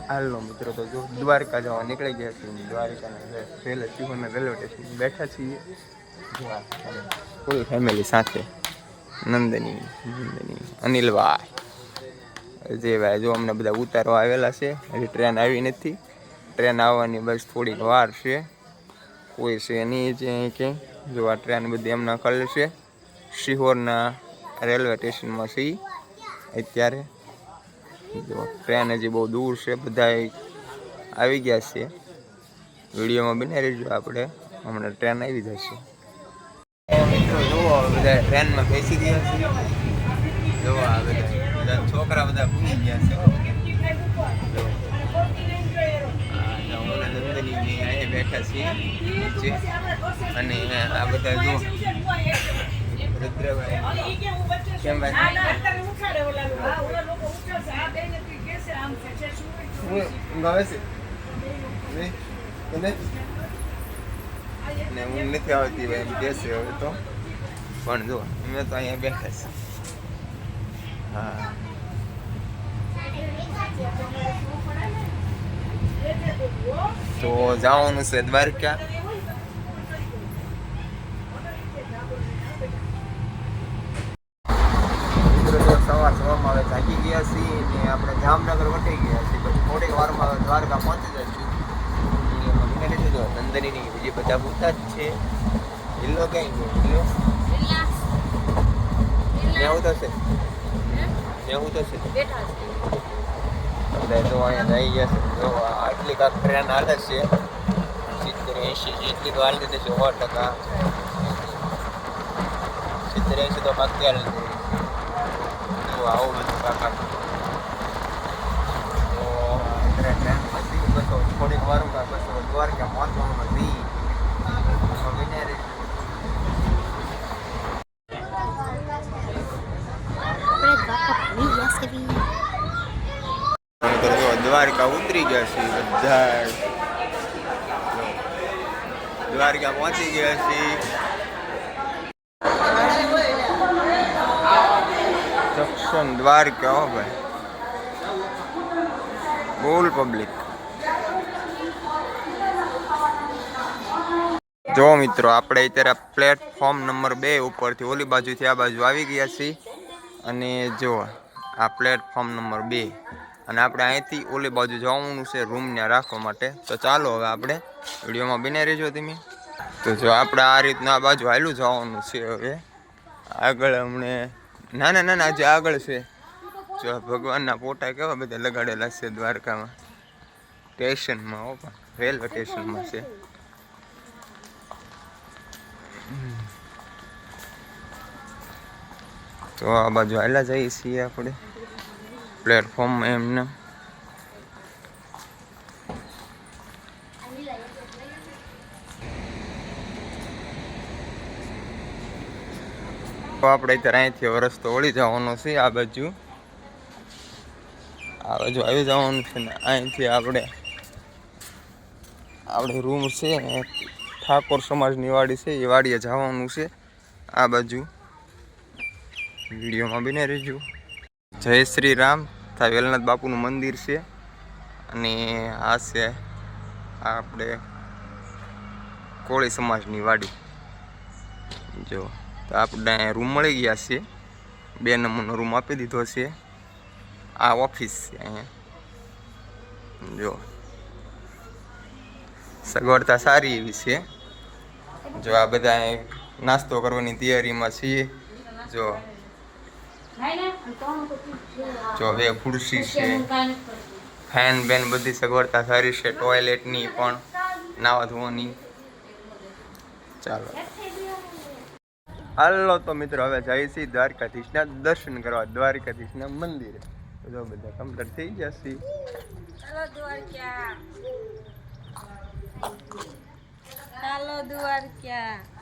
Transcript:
હાલો મિત્રો, તો જો દ્વારકા જવા નીકળી ગયા છીએ. દ્વારકાના રેલવે સ્ટેશન બેઠા છીએ ફૂલ ફેમિલી સાથે. નંદની અનિલભાઈ, અજયભાઈ, જો અમને બધા ઉતારવા આવેલા છે. હજી ટ્રેન આવી નથી. ટ્રેન આવવાની બસ થોડીક વાર છે. કોઈ છે નહીં કે જો આ ટ્રેન બધી એમના કલ છે. શિહોરના રેલવે સ્ટેશનમાં છીએ અત્યારે. જો ટ્રેન હજી બહુ દૂર છે. બધા આવી ગયા છે. વિડીયોમાં બની રહીશું આપણે. હમણાં ટ્રેન આવી જશે. મિત્રો જુઓ, બધા ટ્રેનમાં બેસી ગયા છે. જોવો આ બધા છોકરા બધા ભૂલી ગયા છે. નંદની બેઠા છીએ નીચે. અને આ બધા જો રુદ્રભાઈ કેમ ભાઈ ને ઊંઘ નથી આવતી ભાઈ એમ કહેશે હવે તો. પણ જો અમે તો અહીંયા બેઠા છીએ. હા, તો જવાનું છે દ્વારકા. સવાર સવારમાં હવે જાગી ગયા છીએ ને આપણે જામનગર વટી ગયા છીએ. પછી થોડીક વારમાં હવે દ્વારકા પહોંચી જઈશું. નંદની બીજી બધા પૂછતા જ છે. હિલ્લો કઈ ગયો? નેવું થશે, નેવું થશે. તો અહીંયા જઈ ગયા છે. જો આટલી કાંક ટ્રેન હાલે છે. 70-80 જેટલી તો હાલી દીધી છે. 100%. 70-80 તો પાકી હાલી દીધી. આવું બધું કાકા. તો ટ્રેન પછી બસો થોડીક વાર બસો દ્વારકા પહોંચવાનું નથી. દ્વારકા ઉતરી ગયા છે બધા. દ્વારકા પહોંચી ગયા છીએ. જંક્શન દ્વારકા. હો ભાઈ, બોલ પબ્લિક. જો મિત્રો, આપણે અત્યારે પ્લેટફોર્મ નંબર 2 ઉપરથી ઓલી બાજુથી આ બાજુ આવી ગયા છીએ. અને જો આ પ્લેટફોર્મ નંબર 2. અને આપણે અહીંથી ઓલી બાજુ જવાનું છે રૂમને રાખવા માટે. તો ચાલો હવે આપણે વિડીયોમાં બને રહેજો તમે. તો જો આપણે આ રીતના આ બાજુ હાલું જવાનું છે. હવે આગળ અમને ના જે આગળ છે જો ભગવાનના ફોટા કેવા બધા લગાડેલા છે દ્વારકામાં. સ્ટેશનમાં હો, પણ રેલવે સ્ટેશનમાં છે. તો આ બાજુ હાલા જઈએ છીએ આપણે પ્લેટફોર્મમાં એમને. તો આપણે અત્યારે અહીંથી રસ્તો વળી જવાનો છે. આ બાજુ આવી જવાનું છે ને અહીંથી આપણે રૂમ છે ઠાકોર સમાજની વાડી છે. એ વાડીએ જવાનું છે. આ બાજુ વિડીયોમાં બને રહેજો. જય શ્રી રામ. વેલનાથ બાપુનું મંદિર છે. અને આ છે આપણે કોળી સમાજની વાડી. જો તો આપણે રૂમ મળી ગયા છે. 2 નંબરનો રૂમ આપી દીધો છે. આ ઓફિસ છે અહીંયા. જો સગવડતા સારી એવી છે. જો આ બધા નાસ્તો કરવાની તૈયારીમાં છીએ. જો બે ખુરશી છે, ફેન બેન બધી સગવડતા સારી છે. ટોયલેટની પણ, નાવા ધોવાની. ચાલો હાલો તો મિત્રો, હવે જઈએ છીએ દ્વારકાધીશના દર્શન કરવા, દ્વારકાધીશના મંદિરે. જો બધા કમ્પ્લીટ થઈ જશે. ચાલો દ્વારકા, ચાલો દ્વારકા.